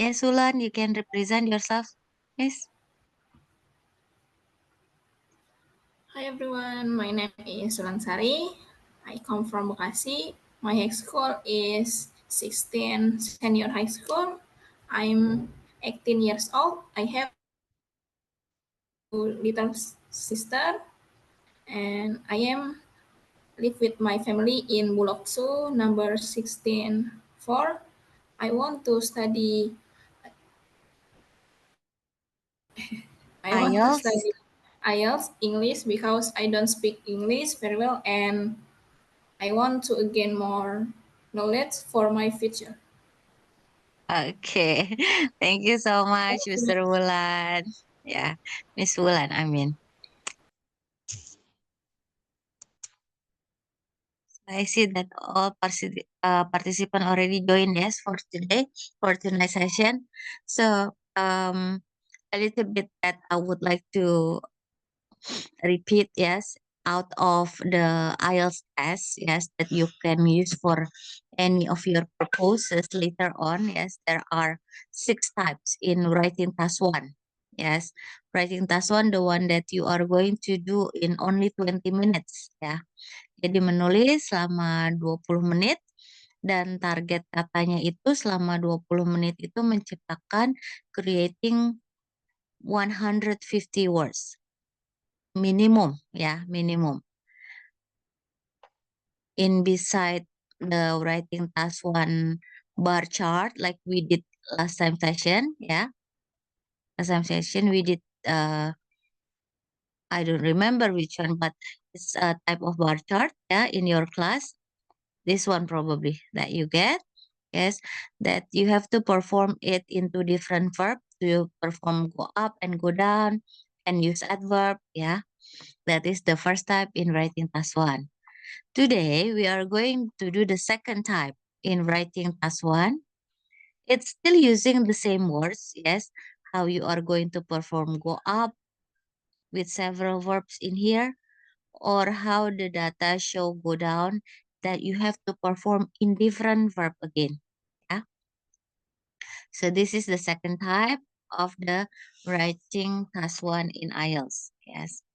Yes, Ulan, you can represent yourself. Yes. Hi everyone, my name is Sulansari. I come from Bekasi. My high school is 16 senior high school. I'm 18 years old. I have two little sister and I am live with my family in Buloksu number 16-4. I want to study I want to IELTS. study IELTS English because I don't speak English very well and I want to gain more knowledge for my future. Okay. Thank you so much, Thank you. Mr. Wulan. Yeah, Miss Wulan, I mean. I see that all participant already joined, yes, for today, for tonight's session. So, a little bit that I would like to repeat, yes, out of the IELTS test, yes, that you can use for any of your proposals later on. Yes, there are 6 types in writing task 1. Yes, writing task 1, the one that you are going to do in only 20 minutes. Ya, jadi menulis selama 20 menit dan target katanya itu selama 20 menit itu menciptakan creating 150 words. Minimum, ya, minimum. In beside the writing task 1 bar chart like we did last time session, yeah. Last time session we did I don't remember which one, but it's a type of bar chart, yeah, in your class. This one probably that you get, yes, that you have to perform it into different verb. To perform go up and go down and use adverb, yeah. That is the first type in writing task 1. Today, we are going to do the second type in writing task 1. It's still using the same words, yes, how you are going to perform go up with several verbs in here, or how the data show go down that you have to perform in different verb again. Yeah. So this is the second type of the writing task 1 in IELTS. Yes.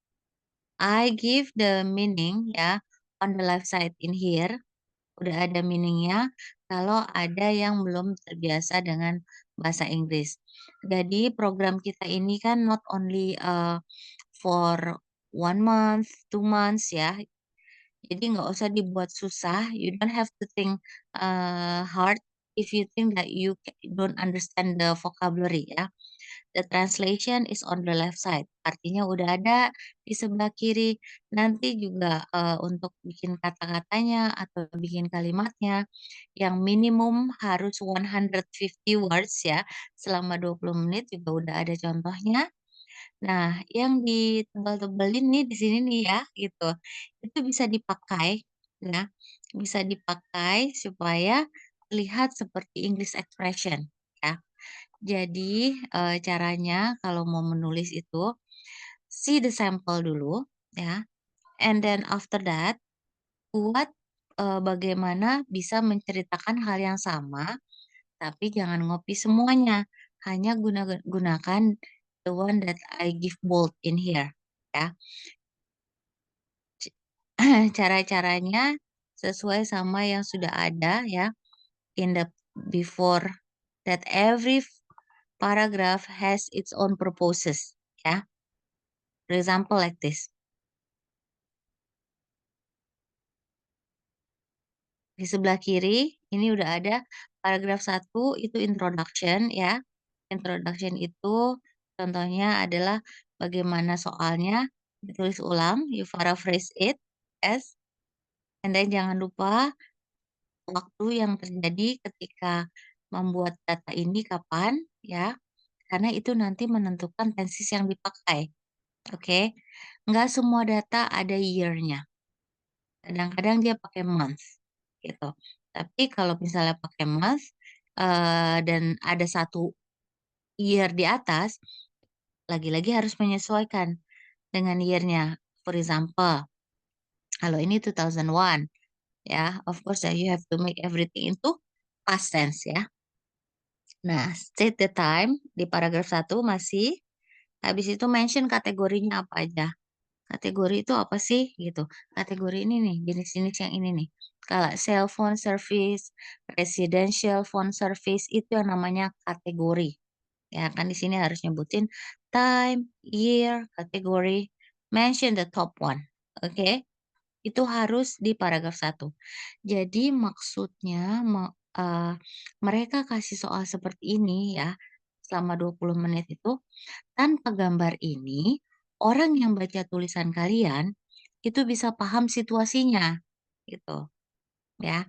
I give the meaning, ya, on the left side in here. Udah ada meaningnya kalau ada yang belum terbiasa dengan bahasa Inggris. Jadi program kita ini kan not only for 1 month, 2 months ya. Jadi nggak usah dibuat susah. You don't have to think hard if you think that you don't understand the vocabulary ya. The translation is on the left side. Artinya udah ada di sebelah kiri. Nanti juga untuk bikin kata-katanya atau bikin kalimatnya yang minimum harus 150 words ya. Selama 20 menit juga udah ada contohnya. Nah, yang ditebal-tebelin nih di sini nih ya gitu. Itu bisa dipakai ya. Bisa dipakai supaya terlihat seperti English expression ya. Jadi, caranya kalau mau menulis itu, see the sample dulu, ya, and then after that, buat, bagaimana bisa menceritakan hal yang sama, tapi jangan ngopi semuanya, hanya gunakan the one that I give bold in here, ya. Cara-caranya sesuai sama yang sudah ada ya, in the before that every paragraph has its own purposes, ya. For example, like this. Di sebelah kiri, ini udah ada paragraf 1 itu introduction ya. Introduction itu contohnya adalah bagaimana soalnya, ditulis ulang, you paraphrase it as, and then jangan lupa waktu yang terjadi ketika membuat data ini kapan ya, karena itu nanti menentukan tenses yang dipakai. Oke. Nggak semua data ada year-nya. Kadang-kadang dia pakai month gitu. Tapi kalau misalnya pakai month dan ada 1 year di atas, lagi-lagi harus menyesuaikan dengan year-nya. For example, kalau ini 2001 ya, of course ya you have to make everything into past tense ya. Nah, state the time di paragraf 1 masih, habis itu mention kategorinya apa aja. Kategori itu apa sih gitu, kategori ini nih, jenis-jenis yang ini nih. Kalau cell phone service, residential phone service itu yang namanya kategori. Ya kan di sini harus nyebutin time, year, kategori, mention the top one. Oke, itu harus di paragraf 1. Jadi maksudnya mereka kasih soal seperti ini ya, selama 20 menit itu, tanpa gambar ini, orang yang baca tulisan kalian, itu bisa paham situasinya, gitu, ya,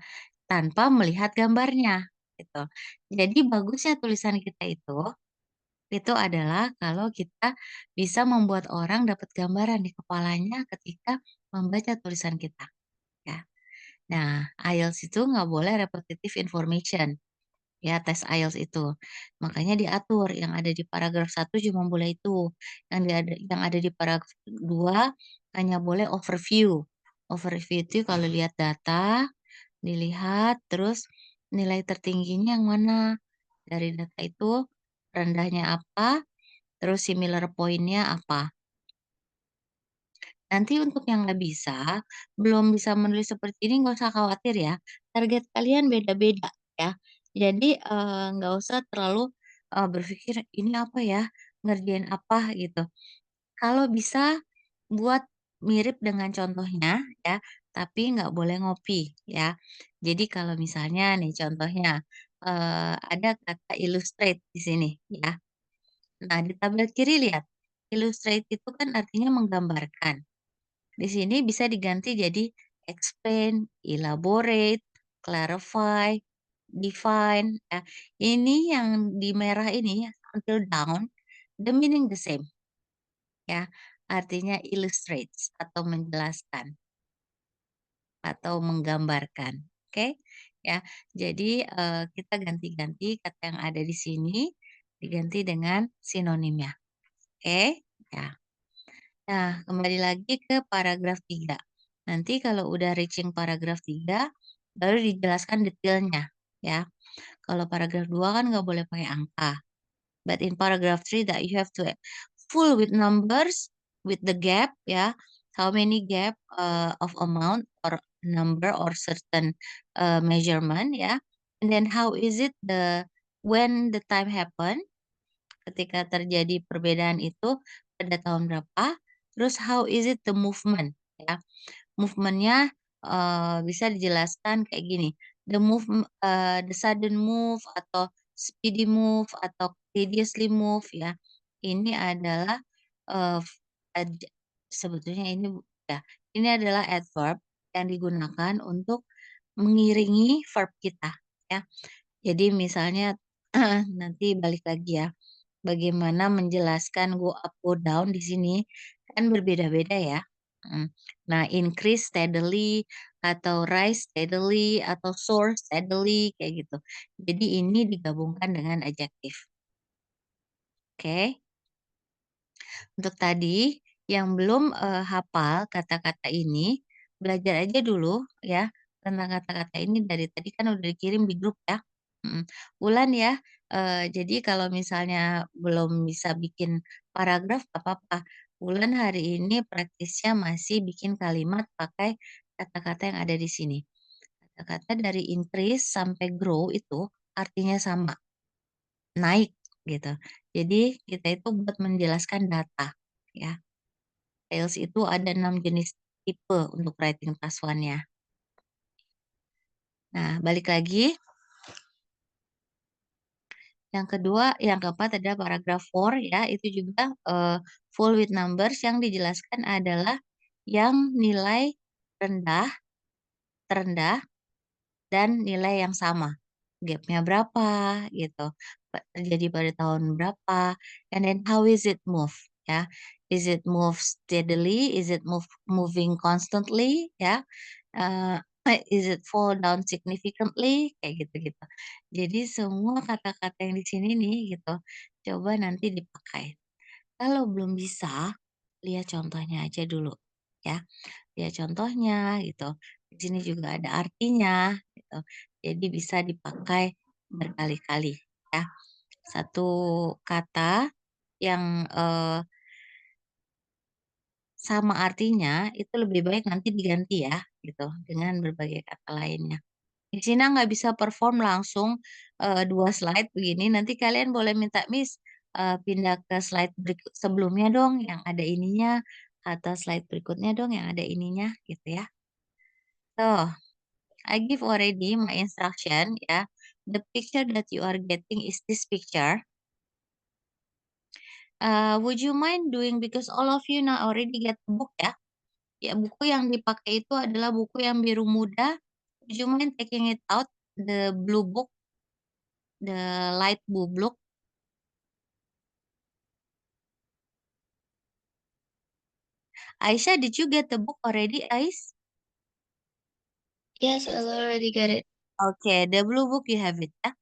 tanpa melihat gambarnya, gitu. Jadi bagusnya tulisan kita itu adalah kalau kita bisa membuat orang dapat gambaran di kepalanya ketika membaca tulisan kita, ya. Nah, IELTS itu nggak boleh repetitive information. Ya, tes IELTS itu. Makanya diatur yang ada di paragraf 1 cuma boleh itu, yang ada di paragraf 2 hanya boleh overview. Overview itu kalau lihat data, dilihat terus nilai tertingginya yang mana, dari data itu rendahnya apa, terus similar point-nya apa. Nanti untuk yang nggak bisa, belum bisa menulis seperti ini nggak usah khawatir ya, target kalian beda-beda ya. Jadi, nggak usah terlalu, berpikir, "Ini apa ya? Ngerjain apa?" Gitu. Kalau bisa buat mirip dengan contohnya ya, tapi nggak boleh ngopi ya. Jadi kalau misalnya nih contohnya, ada kata illustrate di sini ya. Nah di tabel kiri lihat, illustrate itu kan artinya menggambarkan. Di sini bisa diganti jadi explain, elaborate, clarify, define, ya. Ini yang di merah ini until down, the meaning the same, ya. Artinya illustrates atau menjelaskan atau menggambarkan, oke? Ya, jadi, kita ganti-ganti kata yang ada di sini, diganti dengan sinonimnya, oke? Ya. Nah, kembali lagi ke paragraf 3. Nanti kalau udah reaching paragraf 3, baru dijelaskan detailnya, ya. Kalau paragraf 2 kan nggak boleh pakai angka. But in paragraph 3 that you have to full with numbers, with the gap, ya. How many gap of amount or number or certain measurement, ya. And then how is it when the time happen, ketika terjadi perbedaan itu pada tahun berapa, terus how is it the movement, ya. Movement-nya, bisa dijelaskan kayak gini, the sudden move atau speedy move atau tediously move ya, ini adalah, eee, f ad sebetulnya ini adalah adverb yang digunakan untuk mengiringi verb kita ya. Jadi misalnya nanti balik lagi ya, bagaimana menjelaskan go up, go down di sini kan berbeda-beda ya, mhm. Nah, increase steadily atau rise steadily atau soar steadily kayak gitu. Jadi ini digabungkan dengan adjektif, oke? Untuk tadi yang belum, hafal kata-kata ini, belajar aja dulu ya tentang kata-kata ini dari tadi kan udah dikirim di grup ya, mhm. Ulan ya, jadi kalau misalnya belum bisa bikin paragraf nggak apa-apa, Ulan hari ini praktisnya masih bikin kalimat pakai kata-kata yang ada di sini. Kata-kata dari increase sampai grow itu artinya sama, naik gitu. Jadi kita itu buat menjelaskan data ya. Sales itu ada 6 jenis tipe untuk writing task one-nya. Nah, balik lagi, yang keempat ada paragraf 4 ya, itu juga, full with numbers yang dijelaskan adalah yang nilai rendah, terendah, dan nilai yang sama. Gap-nya berapa gitu, terjadi pada tahun berapa, and then how is it move ya. Is it move steadily, is it moving constantly ya, eee, is it fall down significantly, kayak gitu-gitu. Jadi semua kata-kata yang di sini nih gitu, coba nanti dipakai. Kalau belum bisa, lihat contohnya aja dulu ya. Lihat contohnya gitu. Di sini juga ada artinya gitu. Jadi bisa dipakai berkali-kali ya. satu kata yang sama artinya itu lebih baik nanti diganti ya, gitu, dengan berbagai kata lainnya. Di sini nggak bisa perform langsung 2 slide begini, nanti kalian boleh minta, "Miss, pindah ke slide berikut sebelumnya dong yang ada ininya, atau slide berikutnya dong yang ada ininya," gitu ya. So, I give already my instruction ya. The picture that you are getting is this picture. Would you mind doing because all of you now already get the book ya. Ya, buku yang dipakai itu adalah buku yang biru muda. Would you mind taking it out, the blue book, the light blue book? Aisyah, did you get the book already, Ais? Yes, I already get it. Okay, the blue book you have it ya.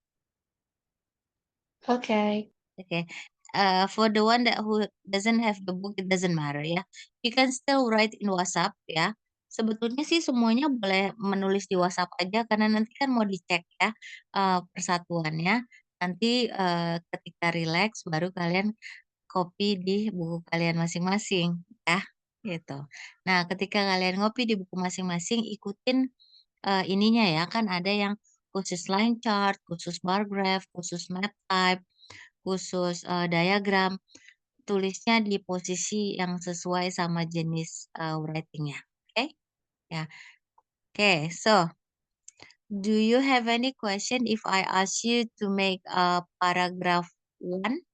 Okay. Okay. For the one that who doesn't have the book, it doesn't matter ya. You can still write in WhatsApp ya. Sebetulnya sih semuanya boleh menulis di WhatsApp aja karena nanti kan mau dicek ya persatuannya. Nanti ketika relax baru kalian copy di buku kalian masing-masing ya, gitu. Nah, ketika kalian ngopi di buku masing-masing ikutin ininya ya, kan ada yang khusus line chart, khusus bar graph, khusus map type, khusus diagram, tulisnya di posisi yang sesuai sama jenis writing-nya. Oke? Ya. Oke, so do you have any question if I ask you to make a paragraph 1?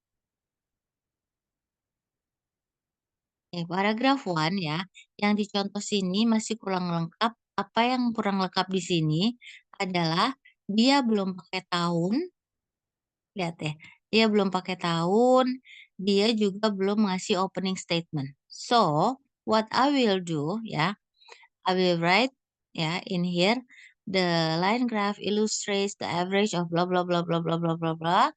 Paragraf 1 ya, yang dicontoh sini masih kurang lengkap. Apa yang kurang lengkap di sini adalah dia belum pakai tahun, lihat ya, dia belum pakai tahun, dia juga belum ngasih opening statement. So, what I will do ya, I will write ya in here, the line graph illustrates the average of blah blah blah blah blah blah blah blah.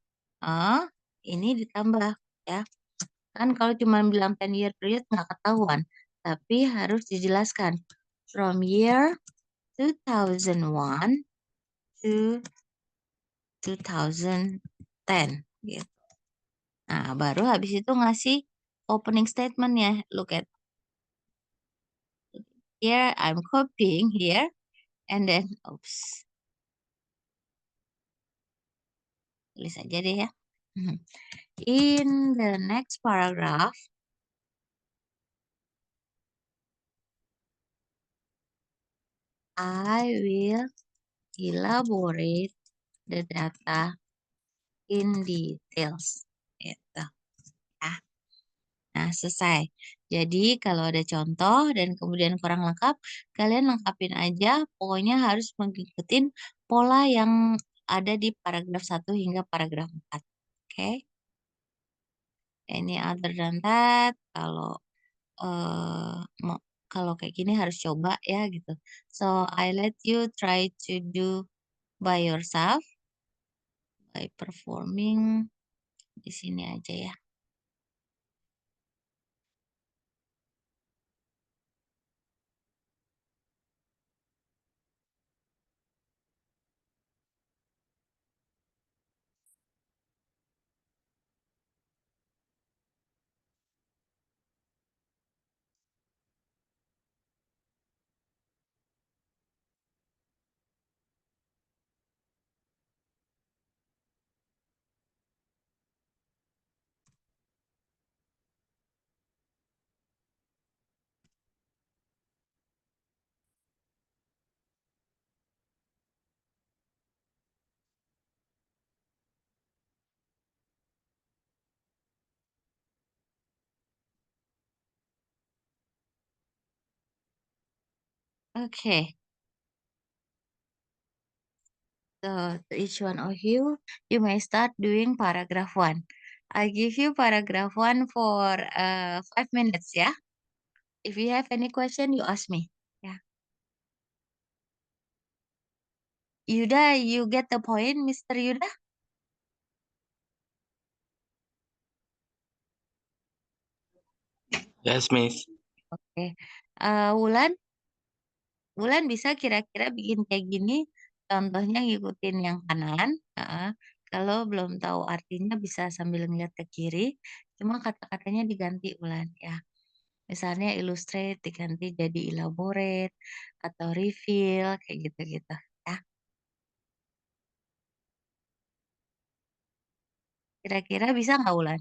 Ini ditambah ya. Kan kalau cuma bilang 10 year period nggak ketahuan, tapi harus dijelaskan from year 2001 to 2010 gitu. Nah, baru habis itu ngasih opening statement-nya. Look at here, I'm copying here and then oops. Tulis aja deh ya. In the next paragraph, I will elaborate the data in details. Gitu. Ya. Nah, selesai. Jadi, kalau ada contoh dan kemudian kurang lengkap, kalian lengkapin aja. Pokoknya harus mengikuti pola yang ada di paragraf 1 hingga paragraf 4. Oke? Any other than that, kalau kalau kayak gini harus coba ya gitu. So, I let you try to do by yourself by performing di sini aja ya. Okay. So, to each one of you, you may start doing paragraph 1. I give you paragraph 1 for 5 minutes ya. If you have any question, you ask me. Ya. Yuda, you get the point, Mr. Yuda? Yes, Miss. Oke. Wulan, Wulan bisa kira-kira bikin kayak gini, contohnya ngikutin yang kanan, Kalau belum tahu artinya bisa sambil ngeliat ke kiri, cuma kata-katanya diganti Ulan ya. Misalnya illustrate diganti jadi elaborate atau reveal kayak gitu-gitu ya. Kira-kira bisa nggak Ulan?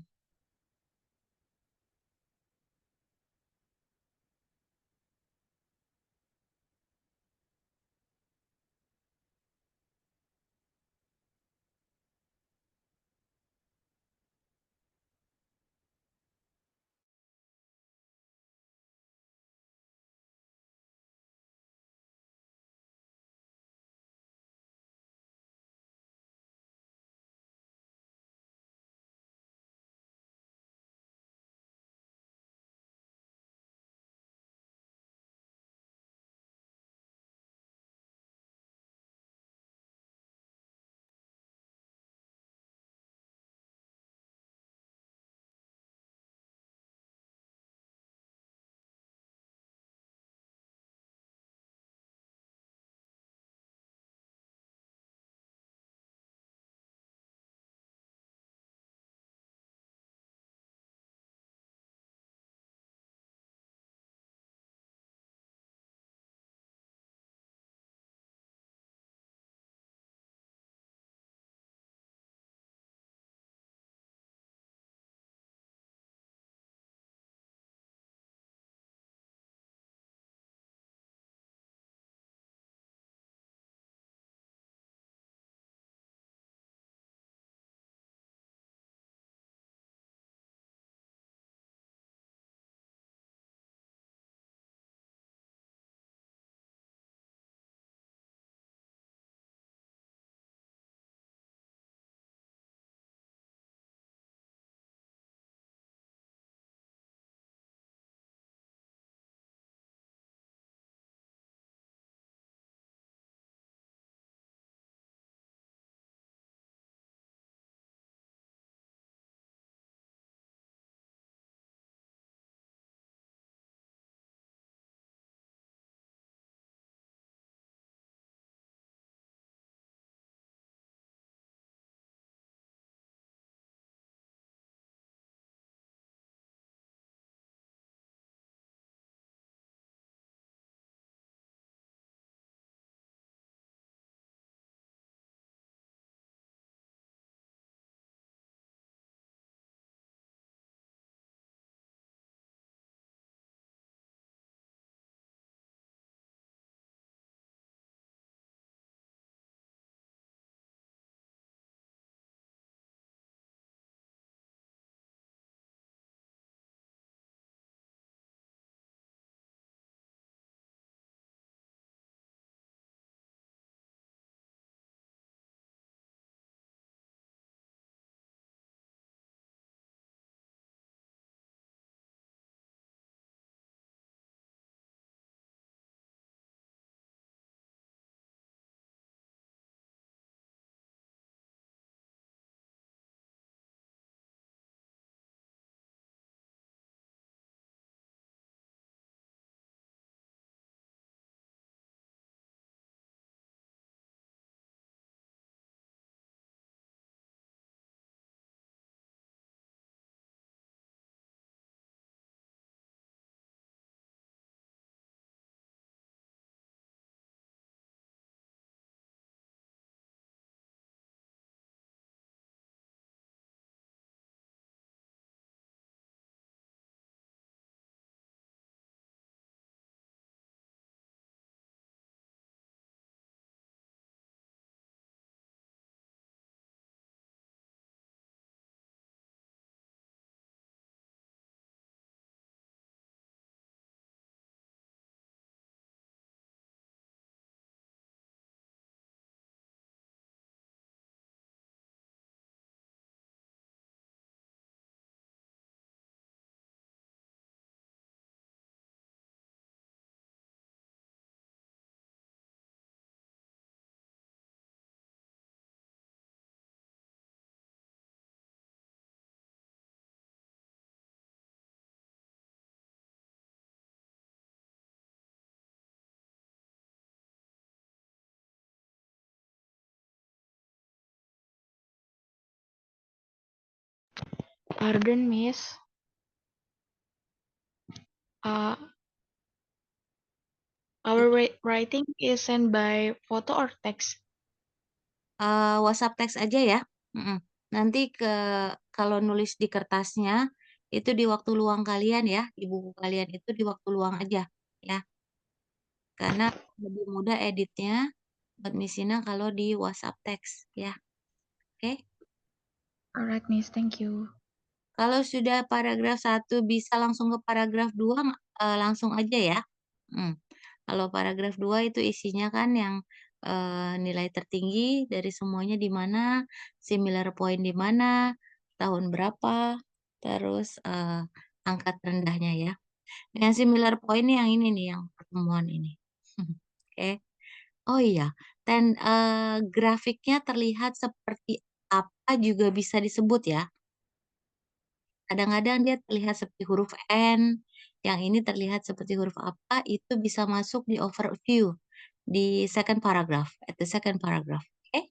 Pardon, Miss. Uh, our writing is sent by photo or text? WhatsApp teks aja ya. Mm-mm. Nanti kalau nulis di kertasnya itu di waktu luang kalian ya, di buku kalian itu di waktu luang aja ya. Karena lebih mudah editnya buat Misina kalau di WhatsApp teks ya. Oke. Alright, Miss. Thank you. Kalau sudah paragraf 1 bisa langsung ke paragraf 2 langsung aja ya. Hmm. Kalau paragraf 2 itu isinya kan yang nilai tertinggi dari semuanya di mana, similar point di mana, tahun berapa, terus angka terendahnya ya. Yang similar point yang ini nih, yang pertemuan ini. Oke. Oh iya, grafiknya terlihat seperti apa juga bisa disebut ya. Kadang-kadang dia terlihat seperti huruf N, yang ini terlihat seperti huruf apa, itu bisa masuk di overview, di second paragraph, at the second paragraph. Oke?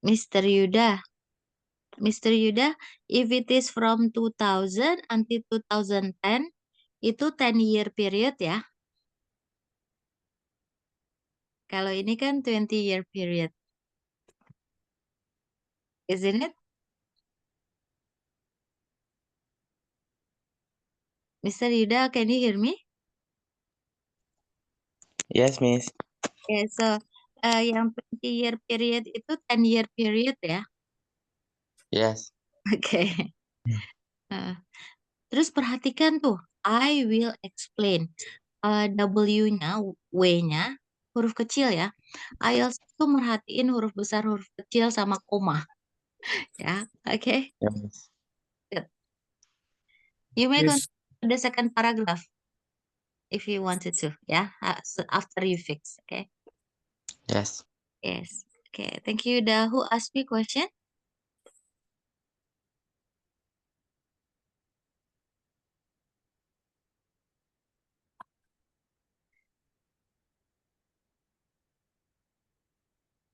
Mr. Yuda, Mr. Yuda, if it is from 2000 until 2010, itu 10-year period ya. Kalau ini kan 20-year period. Isn't it? Mr. Yuda, can you hear me? Yes, Miss. Okay, so yang 20-year period itu 10-year period ya? Yes. Oke. Terus perhatikan tuh, I will explain. W-nya, W-nya huruf kecil ya. IELTS itu merhatiin huruf besar, huruf kecil, sama koma. Ya, oke. Yes. You may Miss, continue the second paragraph if you wanted to, ya. After you fix, okay? Yes. Yes. Okay, thank you. Who asked me question?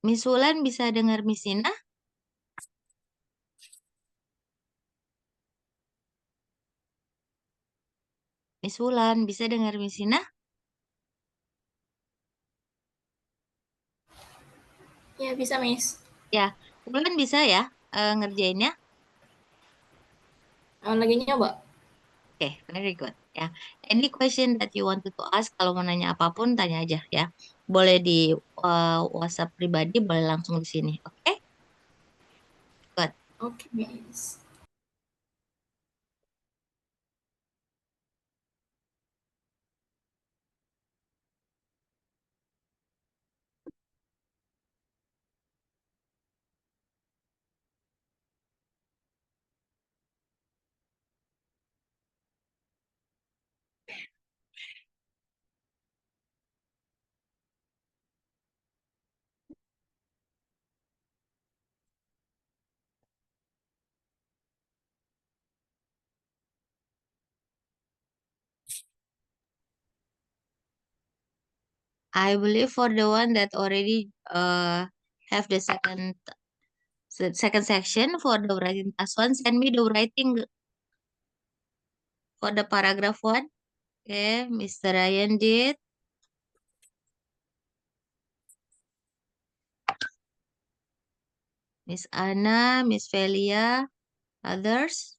Miss Wulan bisa dengar Miss Ina? Miss Wulan bisa dengar Miss Ina? Ya, bisa, Miss. Ya, Wulan bisa ya ngerjainnya? Lagi nyoba. Oke, very good. Ya, any question that you wanted to ask, kalau mau nanya apapun tanya aja ya. Boleh di WhatsApp pribadi, boleh langsung di sini. Oke? Good. Oke, Miss. I believe for the one that already have the second section for the writing task one, send me the writing for the paragraph one. Okay, Mr. Ryan did. Miss Anna, Miss Velia, others.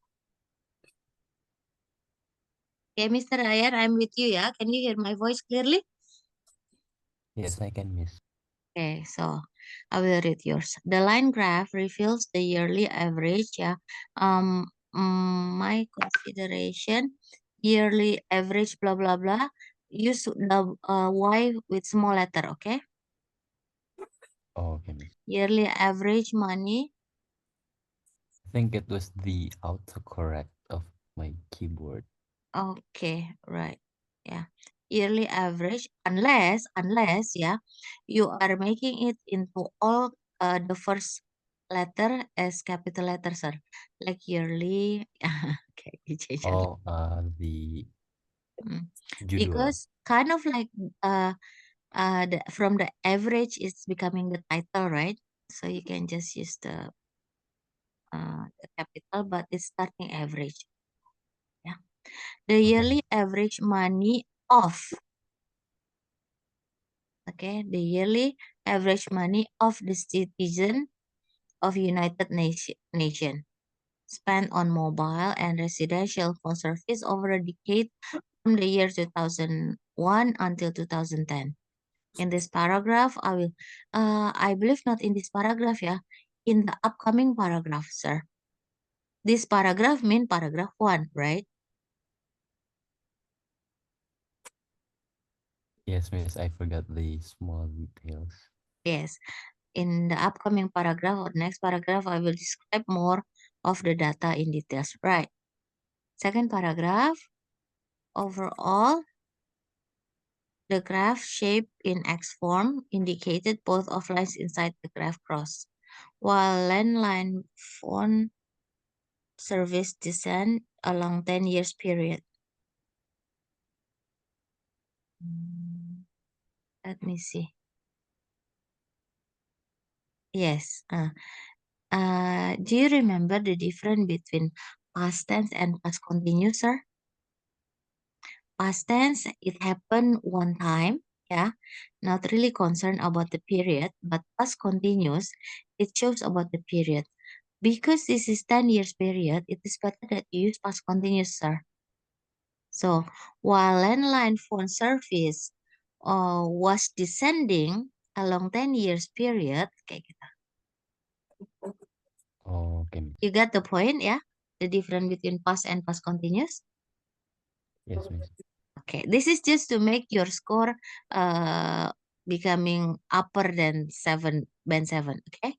Okay, Mr. Ryan, I'm with you ya. Can you hear my voice clearly? Yes, I can, Miss. Okay, so I will read yours. The line graph reveals the yearly average, yeah. My consideration, yearly average, blah, blah, blah. Use the Y with small letter, okay? Oh, okay, Miss. Yearly average money. I think it was the autocorrect of my keyboard. Okay, right. Yeah. Yearly average, unless, yeah, you are making it into all the first letter as capital letter, sir. Like yearly. Okay, you change it. Oh, the Mm. judul. Because kind of like from the average it's becoming the title, right? So you can just use the capital, but it's starting average. Yeah. The Okay. yearly average money of, okay, the yearly average money of the citizen of United Nation spent on mobile and residential phone service over a decade from the year 2001 until 2010. In this paragraph, I believe not in this paragraph, yeah, in the upcoming paragraph, sir. This paragraph mean paragraph 1, right? Yes, Miss, I forgot the small details. Yes. In the upcoming paragraph or next paragraph, I will describe more of the data in details, right? Second paragraph, overall, the graph shape in X form indicated both of lines inside the graph cross, while landline phone service descend along 10 years period. Let me see. Yes. Do you remember the difference between past tense and past continuous, sir? Past tense, it happened one time, yeah, not really concerned about the period, but past continuous, it shows about the period. Because this is 10 years period, it is better that you use past continuous, sir. So while landline phone service was descending along 10 years period, kayak gitu. Oh, okay, Miss. You got the point, ya? The difference between past and past continuous. Yes, Miss. Okay, this is just to make your score becoming upper than band 7, okay?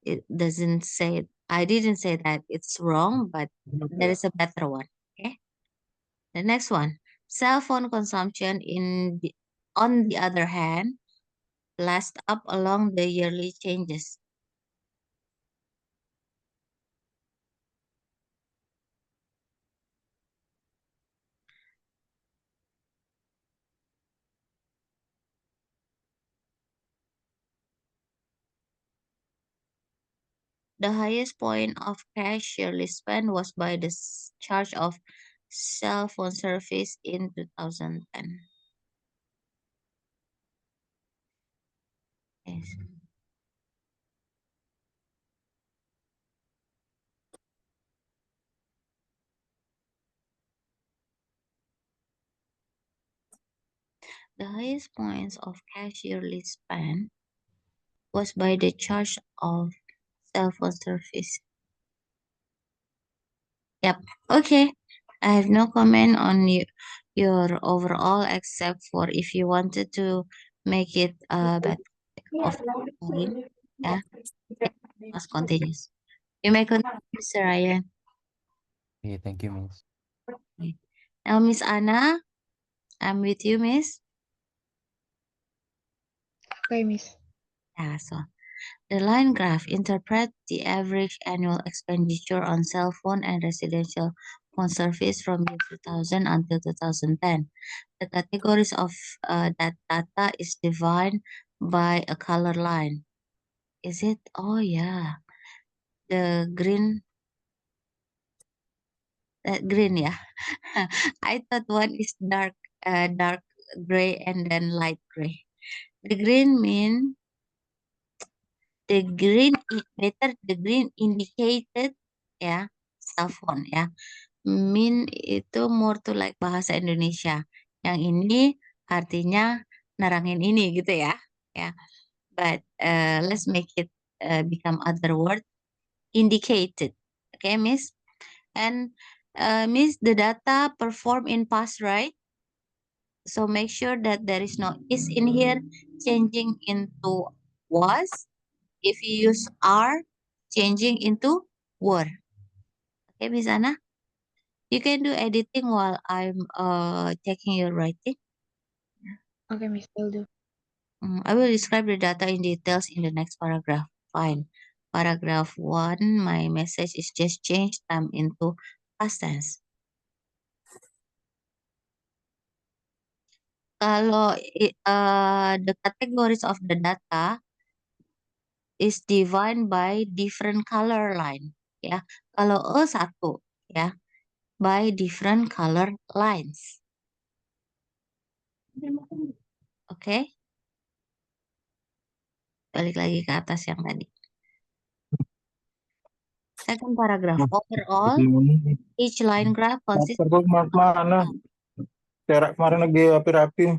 It doesn't say, I didn't say that it's wrong, but there is a better one, okay? The next one, cell phone consumption on the other hand, last up along the yearly changes. The highest point of cash yearly spend was by the charge of cell phone service in 2010. Yes. The highest points of cash yearly spend was by the charge of cell phone service. Yep. Okay. I have no comment on your overall except for if you wanted to make it better of volume. Yeah. Must continuous. You may continue, Mr. Ryan. Okay, thank you, Miss. Okay. Now, Miss Anna, I'm with you, Miss. Okay, Miss. Yeah, so the line graph interprets the average annual expenditure on cell phone and residential phone service from year 2000 until 2010. The categories of that data is defined by a color line. Is it? Oh, yeah. The green, that green, yeah. I thought one is dark gray and then light gray. The green mean the green indicated ya cell phone ya. Mean itu more to like bahasa Indonesia. Yang ini artinya nerangin ini gitu ya. Ya. But let's make it become other word indicated. Okay, Miss? And Miss, the data perform in past, right? So make sure that there is no is in here changing into was. If you use are, changing into were. Okay, Miss Anna? You can do editing while I'm checking your writing. Okay, Miss, will do. I will describe the data in details in the next paragraph. Fine. Paragraph 1, my message is just changed time into past tense. Kalau the categories of the data is defined by different color line. Ya, kalau satu, ya, by different color lines. Oke. Balik lagi ke atas yang tadi. Second paragraph. Overall, each line graph consists Laptop mana? Terak kemarin lagi rapi-rapi.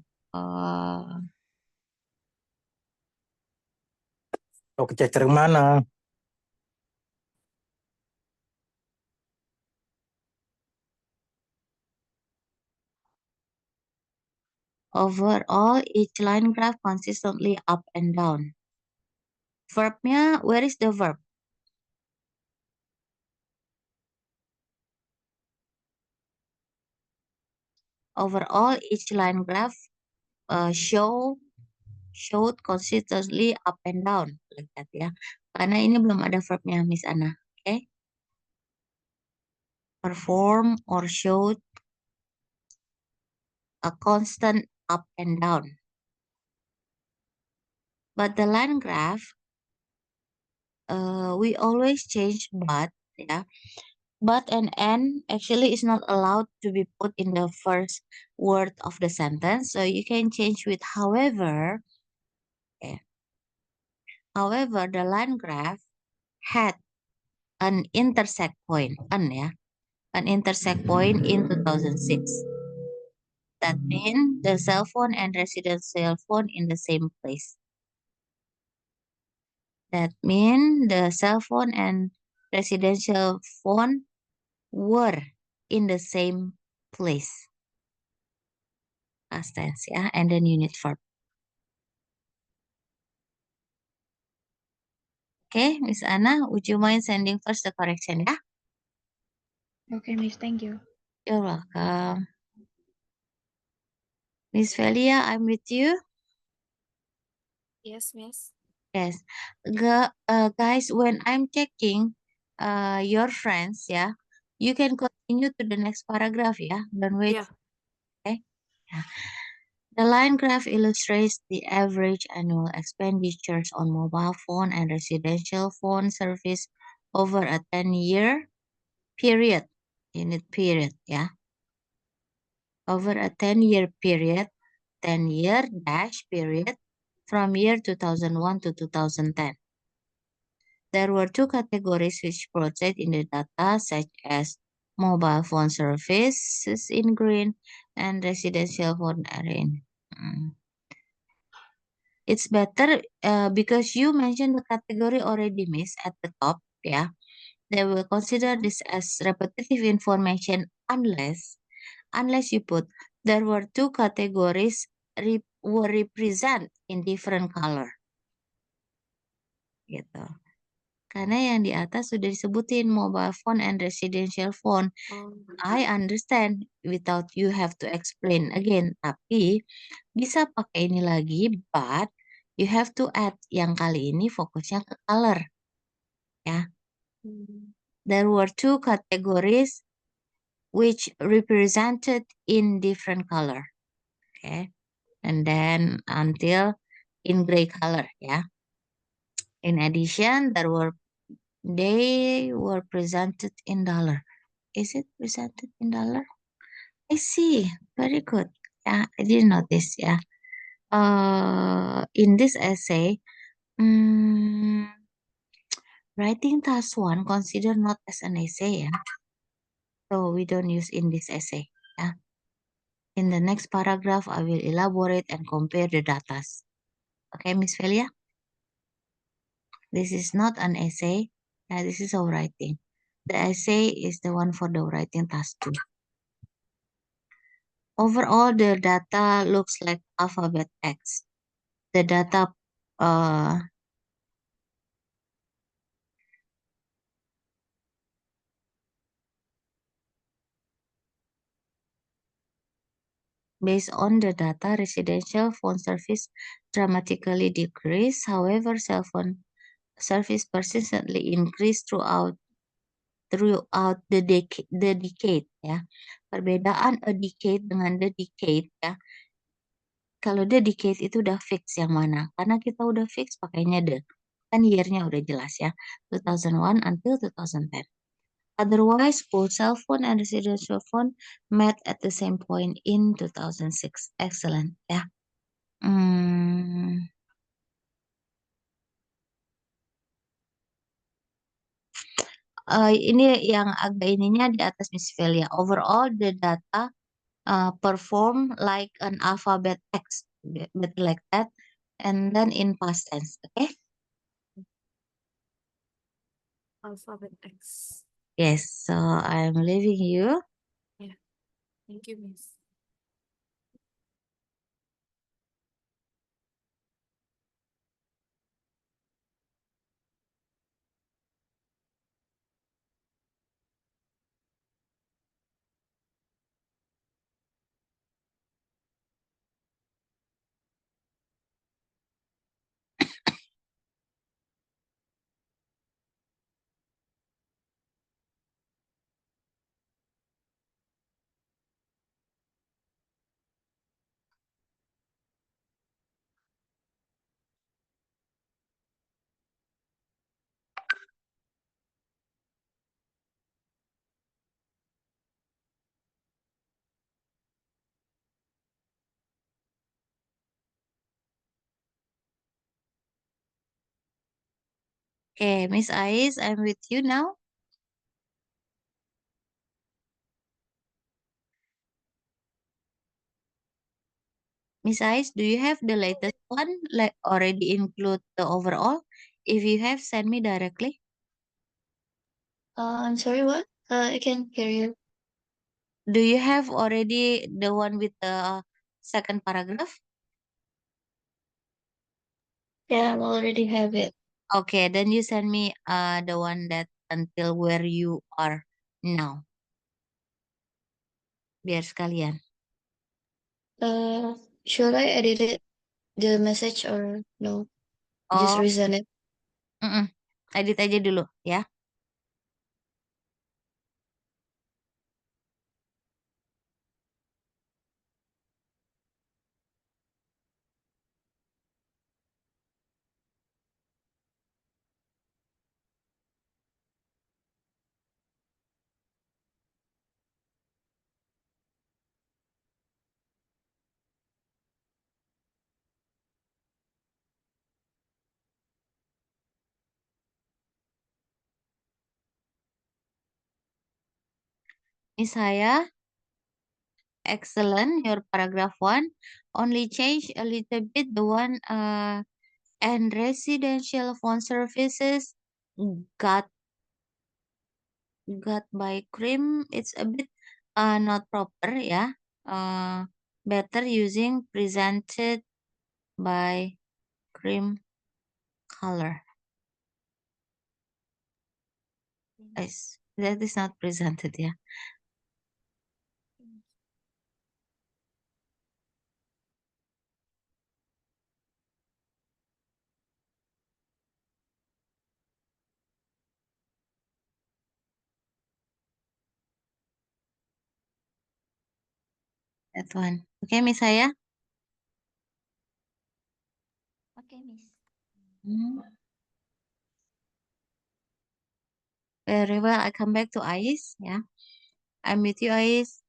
Oh, kececer mana? overall, each line graph consistently up and down. Verbnya, where is the verb? Overall, each line graph showed consistently up and down, like that ya. Karena ini belum ada verbnya, Miss Anna. Okay? Perform or showed a constant up and down. But the line graph, we always change but, ya. But and actually is not allowed to be put in the first word of the sentence. So you can change with however. Okay. However, the line graph had an intersect point, ya. an intersect point in 2006. That means the cell phone and residential phone in the same place. That means the cell phone and residential phone were in the same place. Past tense, yeah, and then unit verb. Okay, Miss Anna, would you mind sending first the correction, yeah? Okay, Miss. Thank you. You're welcome. Miss Velia, I'm with you. Yes, Miss. Yes. Guys, when I'm checking your friends, yeah, you can continue to the next paragraph, yeah? Don't wait. Yeah. Okay. Yeah. The line graph illustrates the average annual expenditures on mobile phone and residential phone service over a 10-year period. Unit period, yeah. Over a 10-year period, 10-year dash period from year 2001 to 2010. There were two categories which project in the data, such as mobile phone services in green and residential phone area in. It's better because you mentioned the category already, Miss, at the top, yeah. They will consider this as repetitive information unless you put there were two categories were represent in different color. Gitu. Karena yang di atas sudah disebutin mobile phone and residential phone. I understand without you have to explain again. Tapi bisa pakai ini lagi, but you have to add yang kali ini fokusnya ke color. Ya. There were two categories which represented in different color. Okay. And then until in gray color, ya. In addition, they were presented in dollar. Is it presented in dollar? I see. Very good. Yeah, I didn't notice. Yeah. In this essay, writing task 1 consider not as an essay. Yeah. So we don't use in this essay. Yeah. In the next paragraph, I will elaborate and compare the data. Okay, Miss Velia? This is not an essay. This is our writing. The essay is the one for the writing task 2. Overall, the data looks like alphabet X. The data based on the data, residential phone service dramatically decreased. However, cell phone service persistently increased throughout the decade ya. Perbedaan a decade dengan the decade ya. Kalau the decade itu udah fix yang mana? Karena kita udah fix pakainya the. Kan year-nya udah jelas ya. 2001 until 2010. Otherwise, both cell phone and residential phone met at the same point in 2006. Excellent ya. Ini yang agak ininya di atas Miss Velia. Overall, the data perform like an alphabet X, but like that, and then in past tense. Okay? Alphabet X. Yes. So I'm leaving you. Thank you, Miss. Okay, Miss Ais, I'm with you now. Miss Ais, do you have the latest one, like already include the overall? If you have, send me directly. I'm sorry, what? I can't hear you. Do you have already the one with the second paragraph? Yeah, I already have it. Okay, then you send me the one that until where you are now. Biar sekalian. Should I edit it, the message, or no? Just Oh, resend it. edit aja dulu ya. Miss Haya, excellent. Your paragraph 1 only change a little bit the one and residential phone services got by cream. It's a bit not proper ya. Better using presented by cream color. Guys, that is not presented ya. That one. Okay, Miss Haya? Okay, Miss. Very well. I come back to Ais. Yeah, I'm with you, Ais.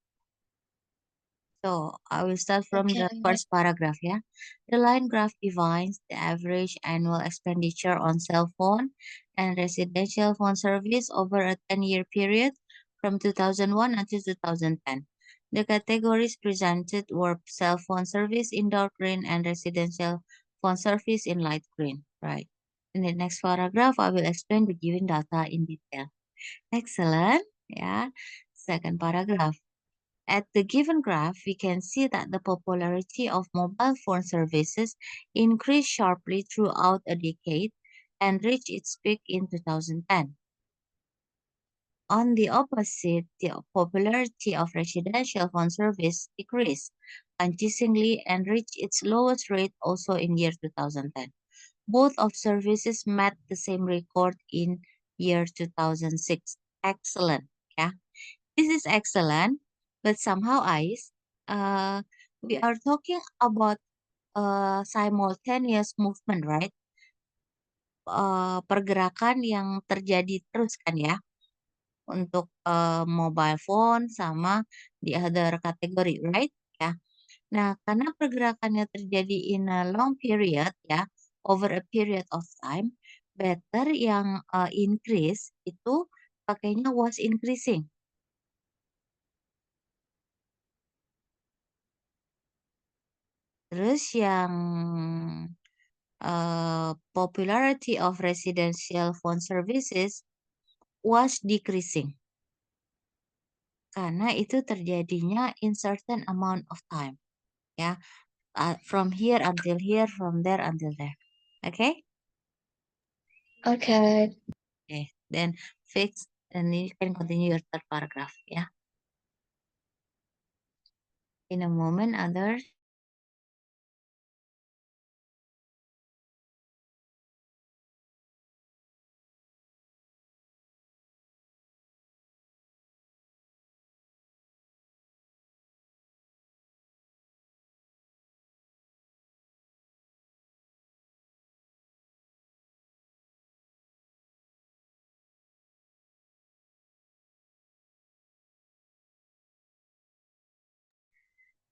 So I will start from the Okay. first paragraph. Yeah, the line graph defines the average annual expenditure on cell phone and residential phone service over a 10-year period from 2001 until 2010. The categories presented were cell phone service in dark green and residential phone service in light green. Right. In the next paragraph, I will explain the given data in detail. Excellent. Yeah. Second paragraph. At the given graph, we can see that the popularity of mobile phone services increased sharply throughout a decade and reached its peak in 2010. On the opposite, the popularity of residential phone service decreased unceasingly and reached its lowest rate also in year 2010. Both of services met the same record in year 2006. Excellent. Yeah. This is excellent, but somehow, Ais, uh, we are talking about simultaneous movement, right? Pergerakan yang terjadi terus kan ya untuk mobile phone sama di other category, right? Ya. Nah, karena pergerakannya terjadi in a long period ya, over a period of time, better yang increase itu pakainya was increasing. Terus yang popularity of residential phone services was decreasing. Karena itu terjadinya in certain amount of time. Ya, from here until here, from there until there. Okay? Okay. Okay, then fix and you can continue your third paragraph. Yeah. In a moment, others.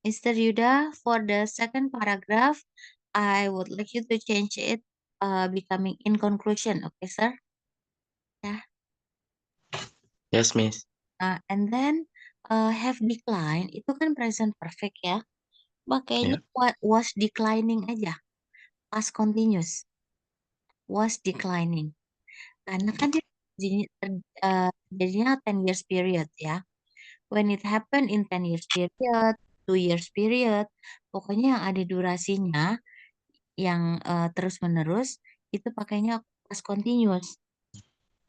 Mr. Yuda, for the second paragraph, I would like you to change it becoming in conclusion. Okay, sir? Yeah. Yes, Miss. And then have decline itu kan present perfect ya. Pakainya was declining aja. Past continuous. Was declining. Karena kan dia jadinya 10 years period ya. When it happen in 10 years period, 2 years period, pokoknya yang ada durasinya yang terus-menerus itu pakainya past continuous.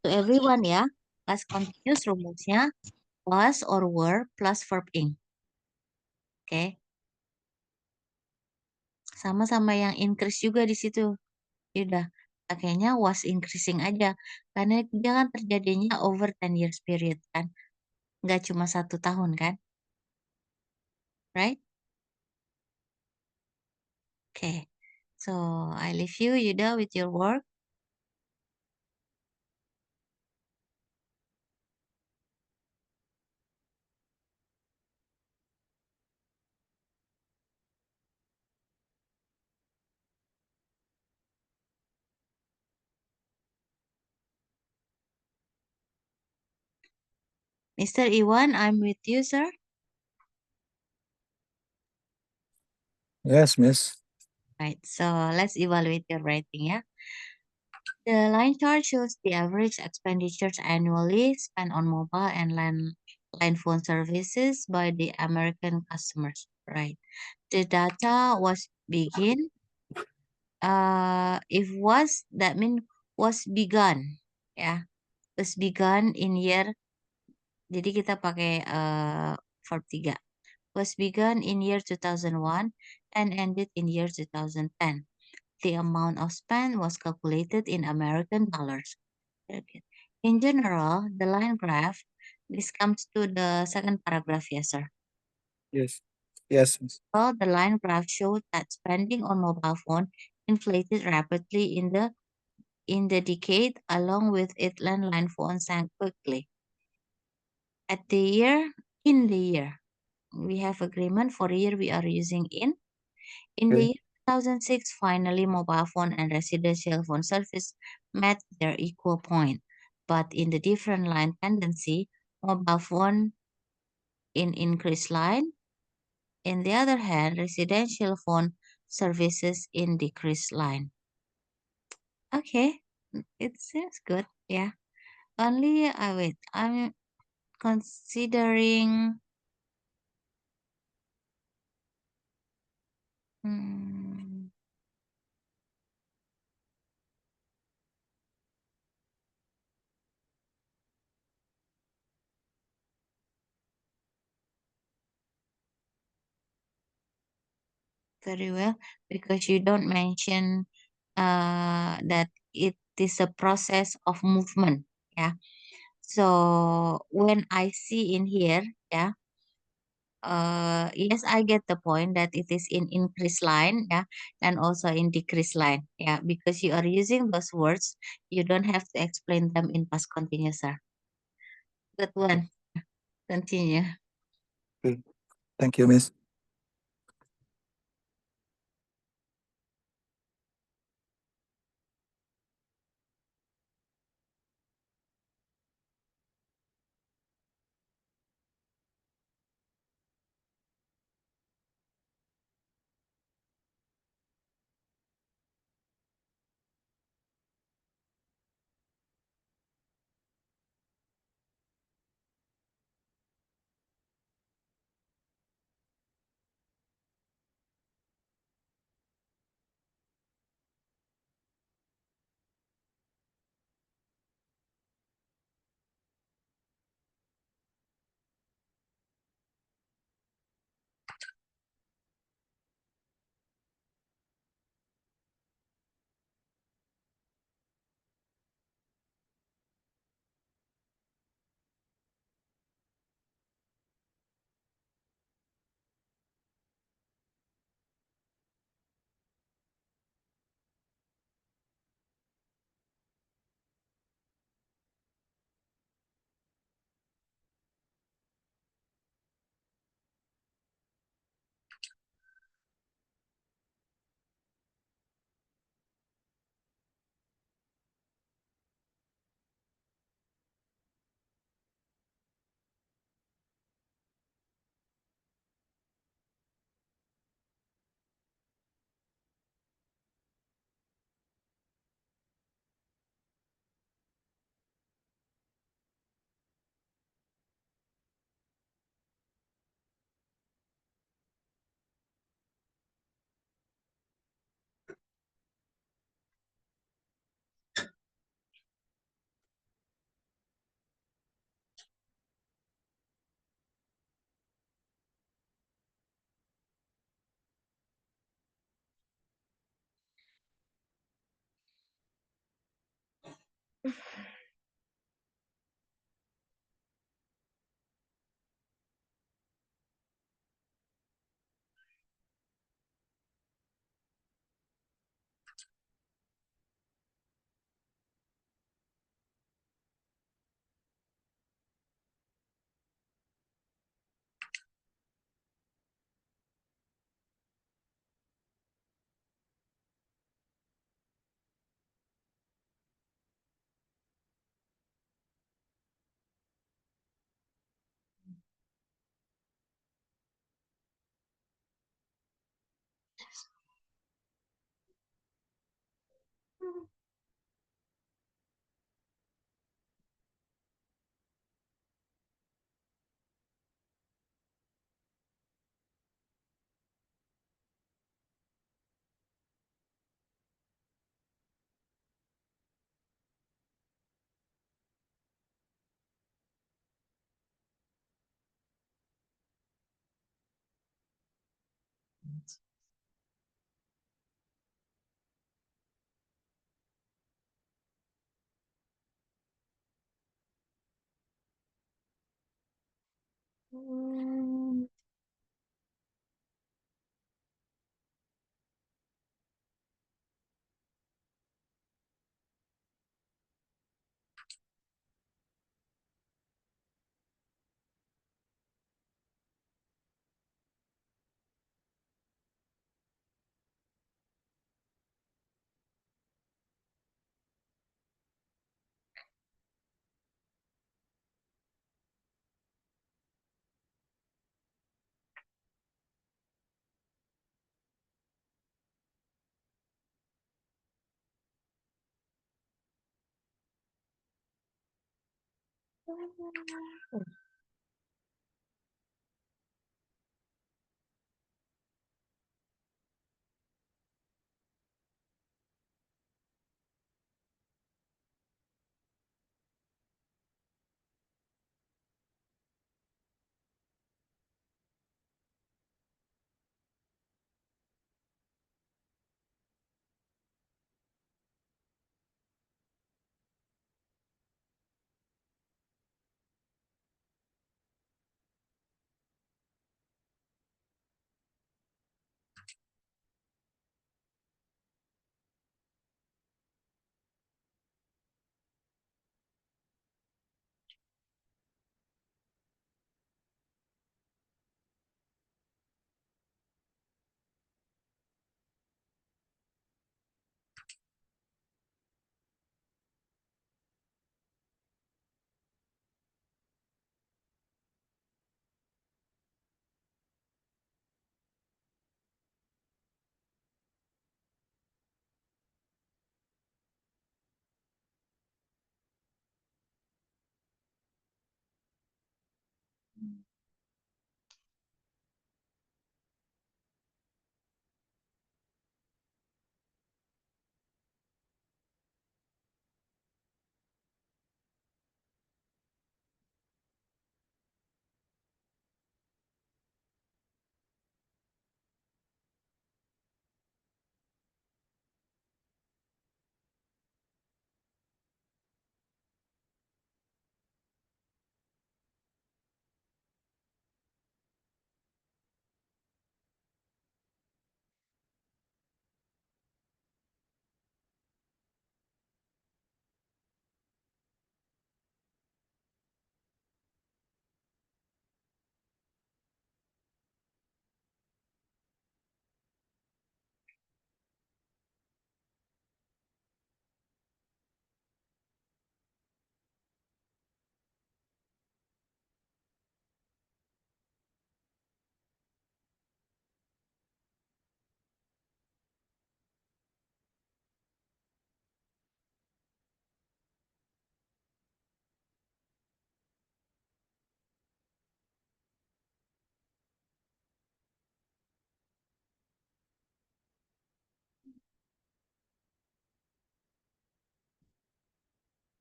To everyone ya, past continuous rumusnya was or were plus verb ing. Oke. Sama-sama yang increase juga di situ. Udah, pakainya was increasing aja. Karena dia kan terjadinya over 10 years period kan. Nggak cuma 1 tahun kan. Right? Okay. So, I leave you, Yuda, with your work. Mr. Iwan, I'm with you, sir. Yes, Miss. Right, so let's evaluate your writing, yeah. The line chart shows the average expenditures annually spent on mobile and line phone services by the American customers, right? The data was begin. If was, that mean was begun, ya. Was begun in year. Jadi kita pakai verb 3. Was begun in year 2001 and ended in year 2010. The amount of spend was calculated in American dollars. In general, the line graph, this comes to the second paragraph, yes, sir. Yes. Yes, Miss. Well, the line graph showed that spending on mobile phone inflated rapidly in the decade, along with it landline phone sank quickly. In the year, we have agreement for year we are using in. In the Okay. year 2006, finally, mobile phone and residential phone service met their equal point. But in the different line tendency, mobile phone in increased line. In the other hand, residential phone services in decreased line. Okay, it seems good. Yeah. Only, wait, I'm considering. Hmm, very well, because you don't mention that it is a process of movement. Yeah. So when I see in here, yeah, yes, I get the point that it is in increase line, yeah, and also in decrease line, yeah, because you are using those words, you don't have to explain them in past continuous, sir. Good one. Continue. Thank you, Miss.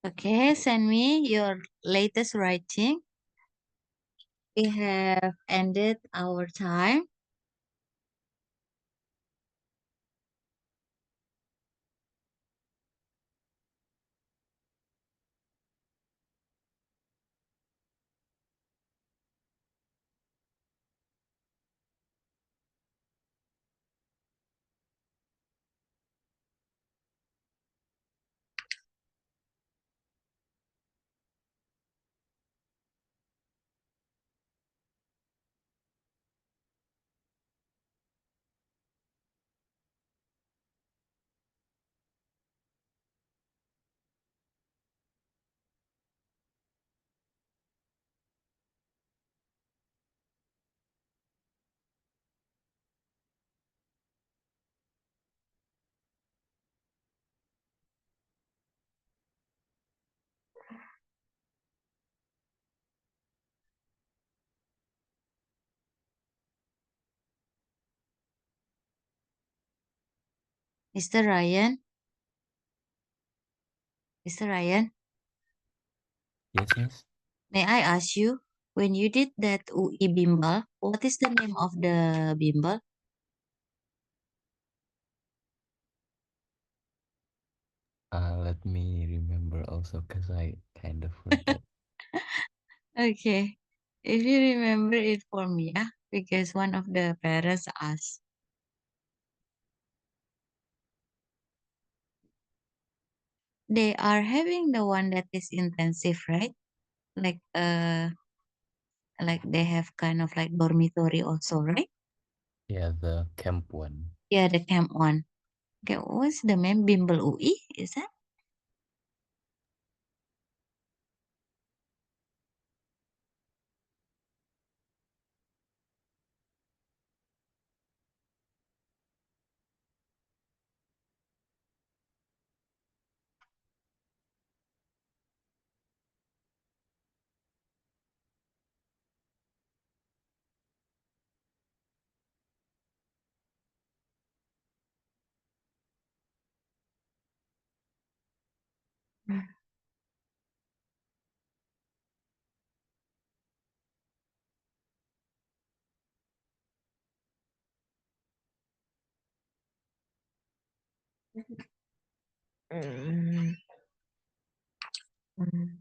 Okay, send me your latest writing. We have ended our time. Mr. Ryan? Mr. Ryan, Yes, Miss. may I ask you, when you did that UI bimbel, what is the name of the bimbel? let me remember also because I kind of forget. Okay. If you remember it for me, yeah, because one of the parents asked. They are having the one that is intensive, right? Like they have kind of like dormitory also, right? Yeah, the camp one. Yeah, the camp one. Okay, what's the name? Bimbel UI, is that? Mm. Mm.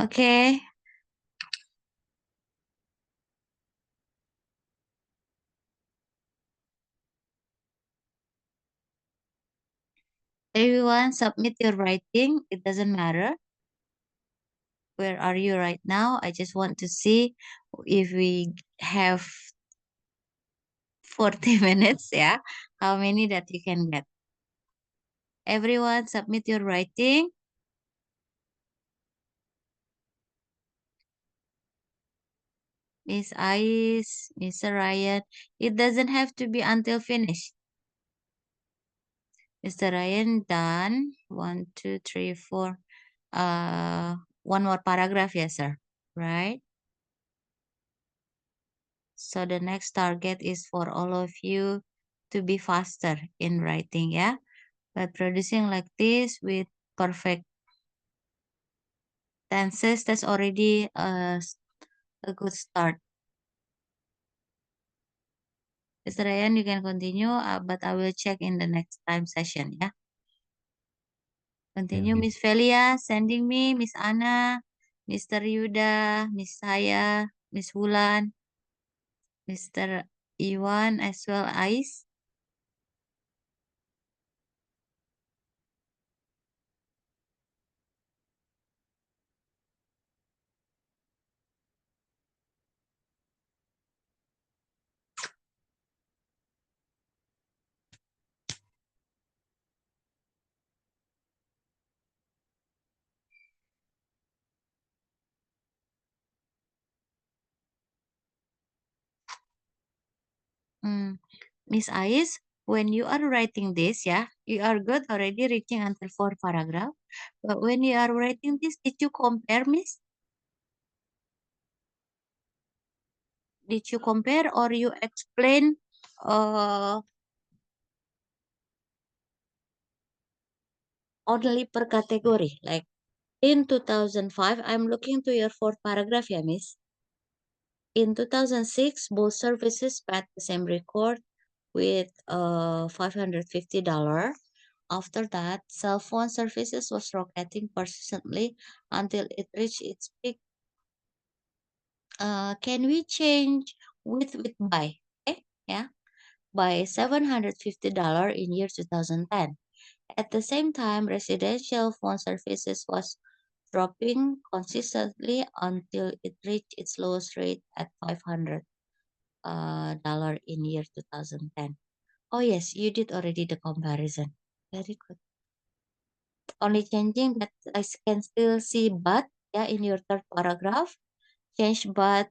Okay. Everyone submit your writing. It doesn't matter. Where are you right now? I just want to see if we have 40 minutes, yeah. How many that you can get. Everyone submit your writing. Miss Ais, Mr. Ryan. It doesn't have to be until finish. Mr. Ryan done. 1, 2, 3, 4. One more paragraph, yes, sir. Right? So the next target is for all of you to be faster in writing, yeah? But producing like this with perfect tenses, that's already a good start. Mr. Ryan, you can continue, but I will check in the next time session, yeah? Continue, Miss. Miss Felia, sending me, Miss Anna, Mr. Yuda, Miss Saya, Miss Wulan, Mr. Iwan, as well Ais. Miss Ais, when you are writing this, yeah, you are good already reaching until 4 paragraph. But when you are writing this, did you compare, Miss? Did you compare or you explain only per category? Like in 2005, I'm looking to your 4th paragraph, yeah, Miss. In 2006, both services met the same record with $550. After that, cell phone services was rocketing persistently until it reached its peak. Can we change with by? Okay, yeah, by $750 in year 2010. At the same time, residential phone services was dropping consistently until it reached its lowest rate at $500 in year 2010. Oh yes, you did already the comparison. Very good. Only changing that I can still see but, yeah, in your 3rd paragraph. Change but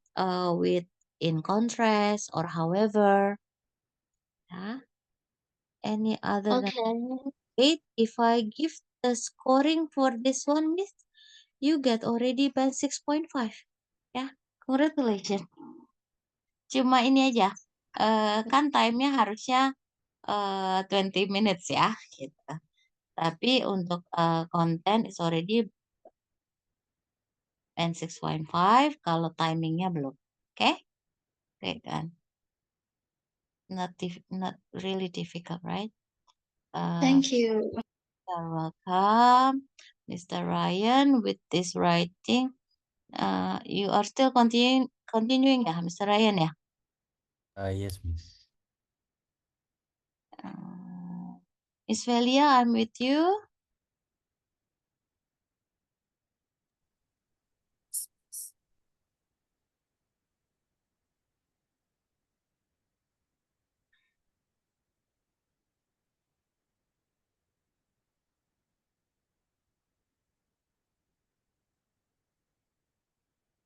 with in contrast or however. Yeah. Any other than Okay. wait, if I give the scoring for this one, Miss, you get already band 6.5. Ya, congratulations. Cuma ini aja, kan time-nya harusnya 20 minutes ya, gitu. Tapi untuk konten is already band 6.5, kalau timingnya belum. Oke? Oke kan? Not really difficult, right? Thank you. You're welcome, Mr. Ryan, with this writing. You are still continuing ya, Mr. Ryan ya? Yes, Miss. Miss Velia, I'm with you.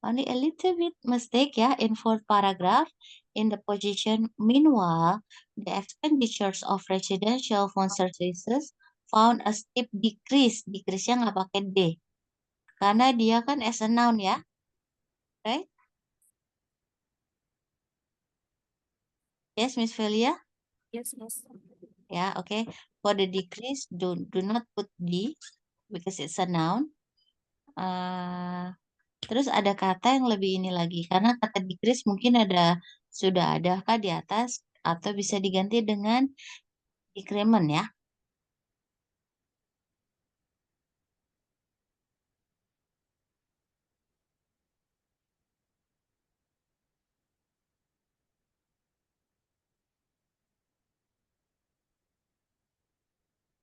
Only a little bit mistake ya in fourth paragraph in the position. Meanwhile, the expenditures of residential phone services found a steep decrease. Decrease-nya nggak pakai D. Karena dia kan as a noun ya. Right? Yes, Miss Velia? Yes, Miss. Yeah, okay. For the decrease, do not put D because it's a noun. Terus ada kata yang lebih ini lagi, karena kata decrease mungkin sudah ada kah di atas, atau bisa diganti dengan decrement ya.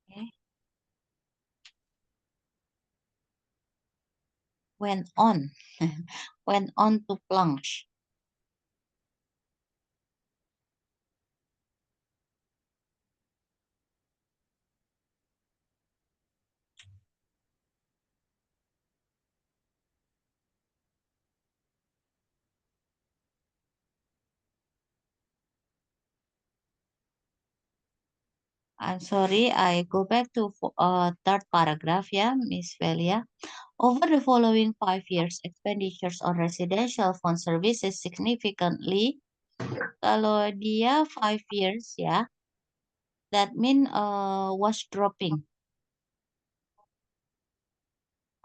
Okay. Went on, went on to plunge. I'm sorry, I go back to third paragraph ya, Miss Velia. Over the following 5 years, expenditures on residential phone services significantly. Kalau dia 5 years ya, that mean was dropping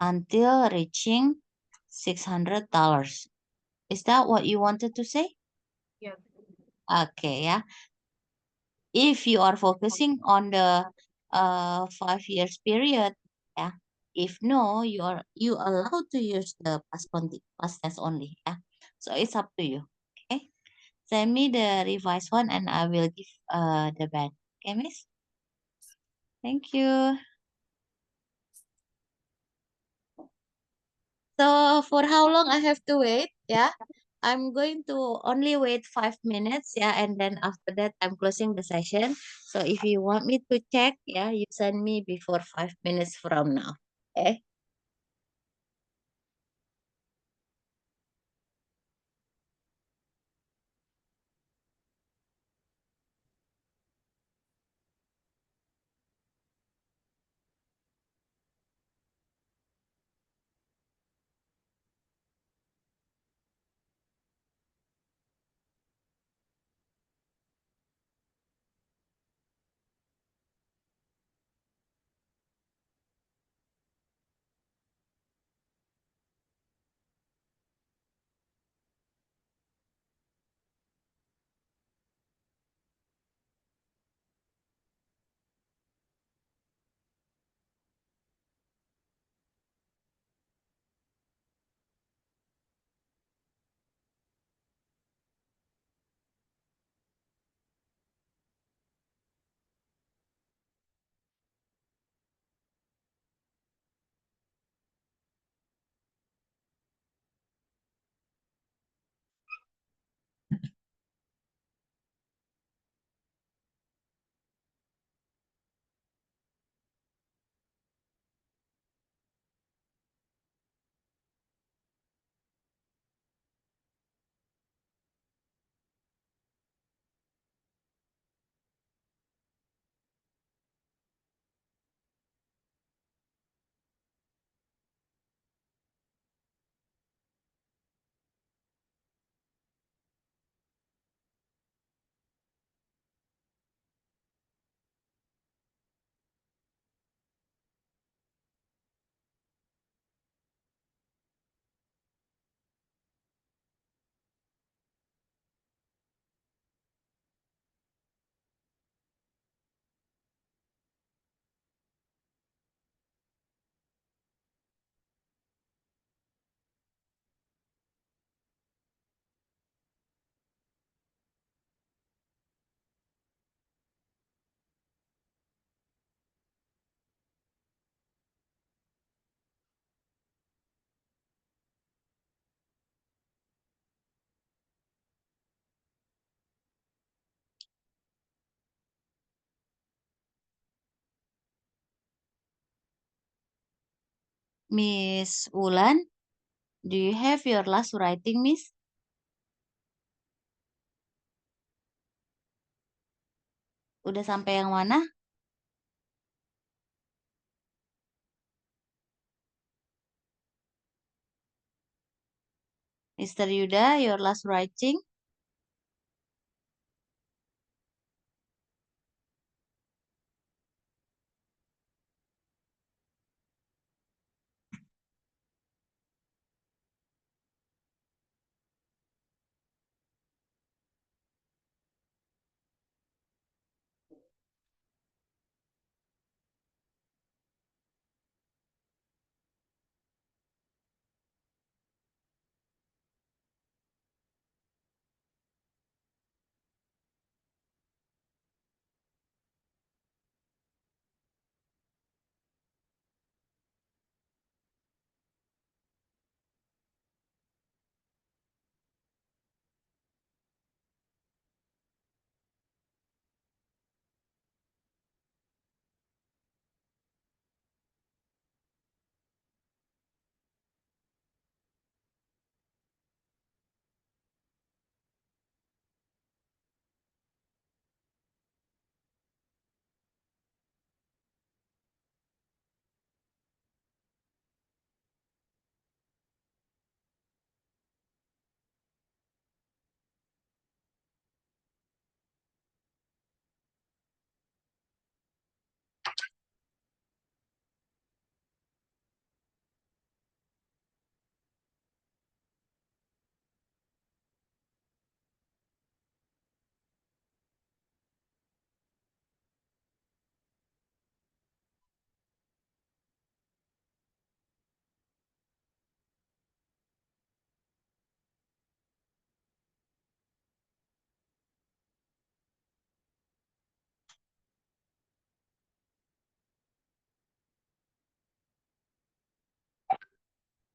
until reaching $600. Is that what you wanted to say? Yeah. Okay, ya. If you are focusing on the 5 years period, ya. If no, you allowed to use the past tense only, ya. So it's up to you. Okay. Send me the revised one and I will give the band. Okay, Miss? Thank you. So for how long I have to wait? Yeah, I'm going to only wait 5 minutes. Yeah, and then after that I'm closing the session. So if you want me to check, yeah, you send me before 5 minutes from now. Okay. Miss Ulan, do you have your last writing, Miss? Udah sampai yang mana? Mr. Yuda, your last writing?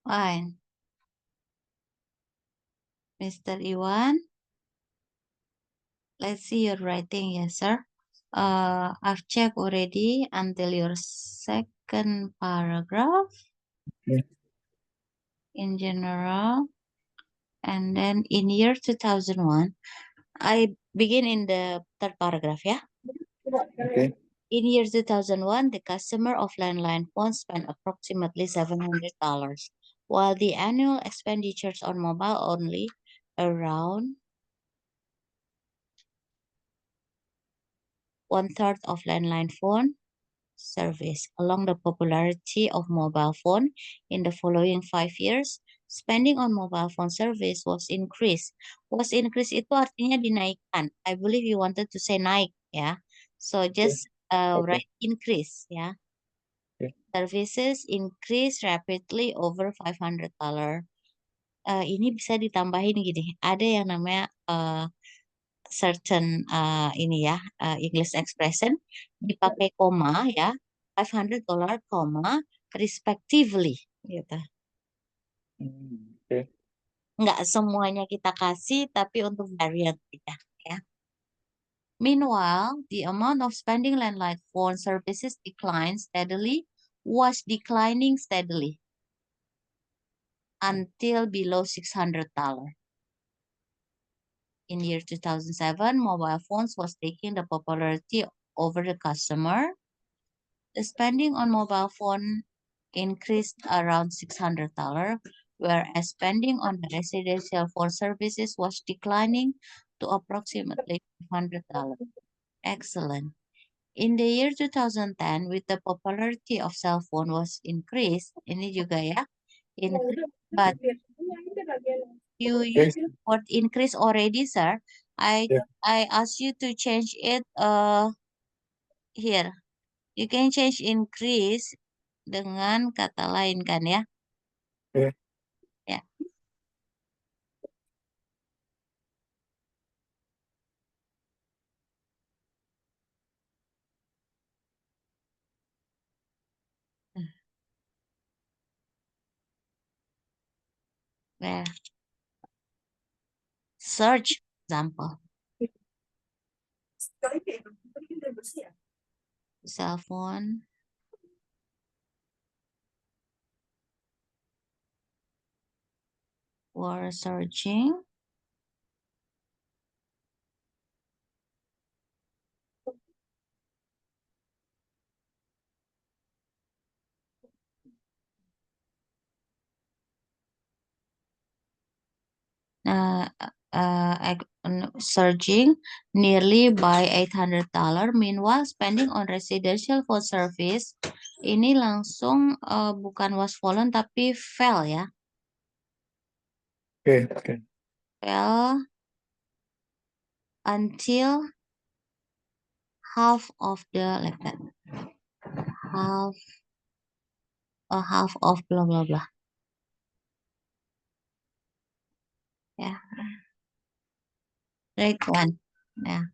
Fine. Mr. Iwan, let's see your writing, yes, sir. I've checked already until your second paragraph Okay. in general. And then in year 2001, I begin in the third paragraph, yeah? Okay. In year 2001, the customer of landline phone spent approximately $700, while the annual expenditures on mobile only around one-third of landline phone service. Along the popularity of mobile phone in the following 5 years, spending on mobile phone service was increased. Was increased itu artinya dinaikkan. I believe you wanted to say naik, ya. So just Okay. write increase, ya. Okay. Services increase rapidly over $500. Ini bisa ditambahin gini, ada yang namanya certain ini ya English expression dipakai koma ya, $500 koma respectively gitu. Okay. Nggak semuanya kita kasih, tapi untuk variant aja ya. Meanwhile, the amount of spending landline phone services was declining steadily until below $600. In year 2007, mobile phones was taking the popularity over the customer. The spending on mobile phone increased around $600, whereas spending on the residential phone services was declining to approximately $500. Excellent. In the year 2010, with the popularity of cell phone was increased, ini juga ya, increased, but you use the word increase already, sir. Yeah. I ask you to change it here. You can change increase dengan kata lain kan ya? Yeah. Ya. Where? Search, example. Cell phone. We're searching. Surging nearly by $800. Meanwhile, spending on residential phone service ini langsung bukan was fallen tapi fell ya, Oke. fell until half of the like that, half of blah blah blah. Ya, right one. Yeah.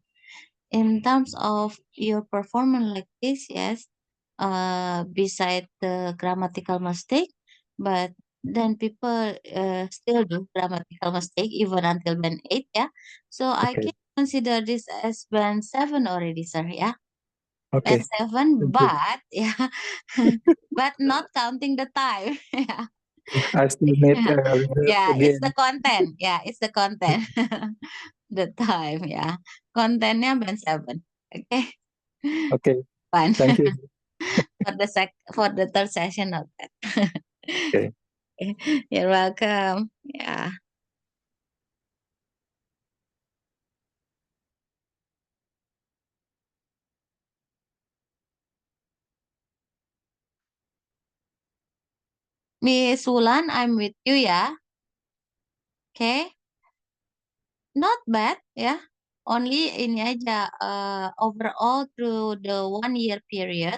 In terms of your performance like this, yes, beside the grammatical mistake, but then people still do grammatical mistake even until band 8, yeah. So I Okay. can consider this as band 7 already, sir, yeah. Oke. Band 7, Thank you. but yeah, but not counting the time. Yeah. I still need Yeah, it's the again. content. Yeah, it's the content. The time, yeah. Kontennya band 7. Okay. Oke. Fun. Thank you. For the third session of that. Okay. You're welcome. Yeah. Miss Wulan, I'm with you ya. Okay. Not bad ya. Only ini aja overall through the 1 year period,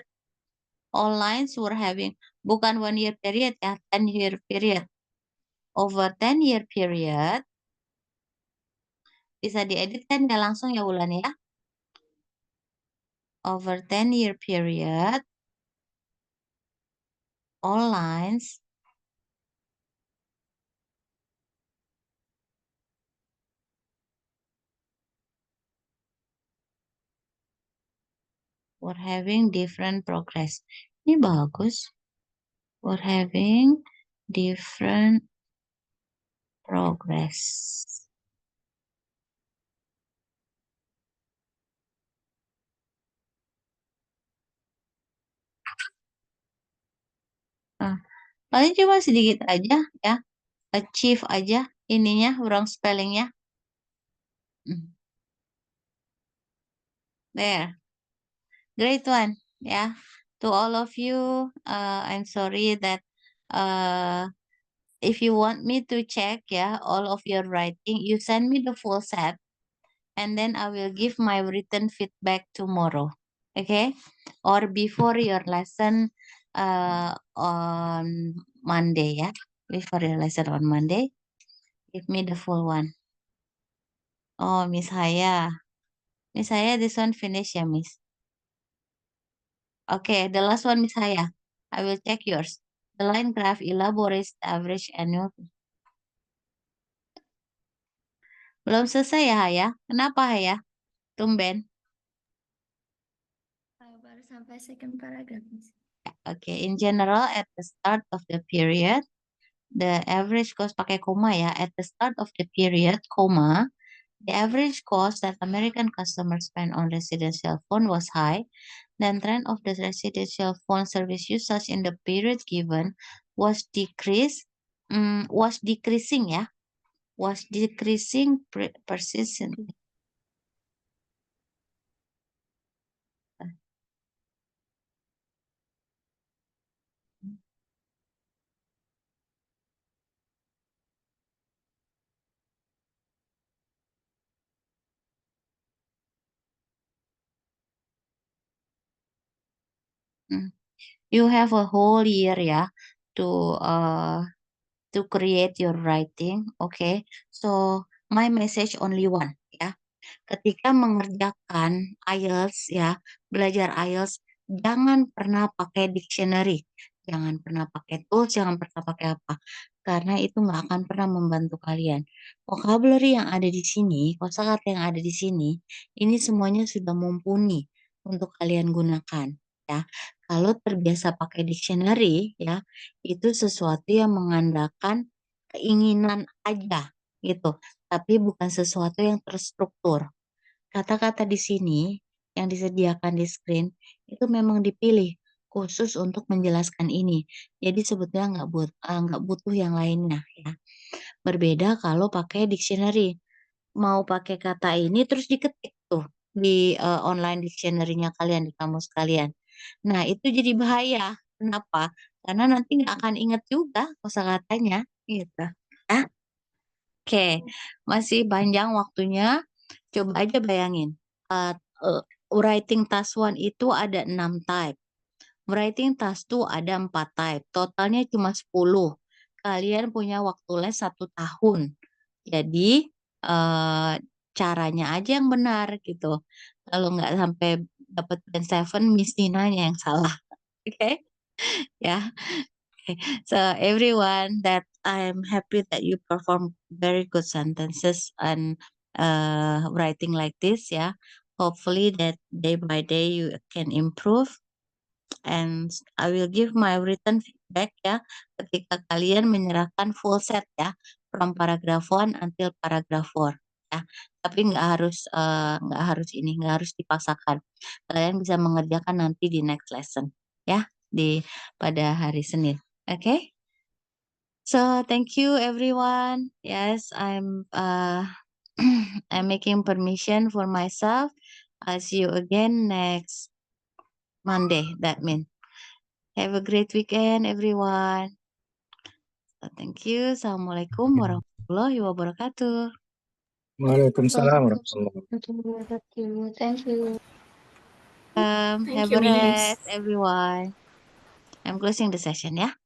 all lines were having bukan 1 year period ya, 10-year period. Over 10-year period bisa diedit kan ya langsung ya Wulan ya. Over 10-year period, all lines were having different progress. Ini bagus. Were having different progress. Paling cuma sedikit aja ya. Achieve aja ininya, wrong spellingnya. There. Great one. Yeah. To all of you, I'm sorry that if you want me to check all of your writing, you send me the full set and then I will give my written feedback tomorrow. Okay? Or before your lesson on Monday ya. Before your lesson on Monday, give me the full one. Oh, Miss Haya. Miss Haya, this one finish ya, Miss. Okay, the last one, Miss Haya. I will check yours. The line graph elaborates the average annual. Belum selesai ya, Haya? Kenapa, Haya? Tumben. Baru sampai second paragraph, Miss. Okay, in general, at the start of the period, the average cost pakai koma ya. At the start of the period, comma, the average cost that American customers spend on residential phone was high. Then trend of the residential phone service usage in the period given was decreasing ya. Was decreasing persistently. You have a whole year ya to create your writing. Okay, so my message only one ya. Ketika mengerjakan IELTS ya, belajar IELTS, jangan pernah pakai dictionary, jangan pernah pakai tools, jangan pernah pakai apa, karena itu nggak akan pernah membantu kalian. Vocabulary yang ada di sini, kosakata yang ada di sini, ini semuanya sudah mumpuni untuk kalian gunakan ya. Kalau terbiasa pakai dictionary ya, itu sesuatu yang mengandalkan keinginan aja gitu, tapi bukan sesuatu yang terstruktur. Kata-kata di sini yang disediakan di screen itu memang dipilih khusus untuk menjelaskan ini. Jadi sebetulnya nggak butuh yang lainnya ya. Berbeda kalau pakai dictionary. Mau pakai kata ini terus diketik tuh di online dictionary-nya kalian, di kamus kalian. Nah, itu jadi bahaya. Kenapa? Karena nanti nggak akan ingat juga kosakatanya gitu. Ya. Oke, masih panjang waktunya. Coba aja bayangin. Uh, uh, Writing task 1 itu ada 6 type. Writing task 2 ada 4 type. Totalnya cuma 10. Kalian punya waktu les 1 tahun. Jadi caranya aja yang benar gitu. Kalau nggak sampai dapat band 7, Miss Ninanya yang salah. Oke? Ya. So everyone, that I'm happy that you perform very good sentences and writing like this ya. Hopefully that day by day you can improve, and I will give my written feedback ya ketika kalian menyerahkan full set ya, from paragraph 1 until paragraph 4 ya. Tapi nggak harus dipaksakan. Kalian bisa mengerjakan nanti di next lesson ya, pada hari Senin. Okay? So thank you everyone. Yes, I'm I'm making permission for myself. I'll see you again next Monday. That means have a great weekend everyone. So, thank you. Assalamualaikum warahmatullahi wabarakatuh. Waalaikumsalam warahmatullahi wabarakatuh. Thank you. Thank Have you, a Miss. rest everyone. I'm closing the session ya.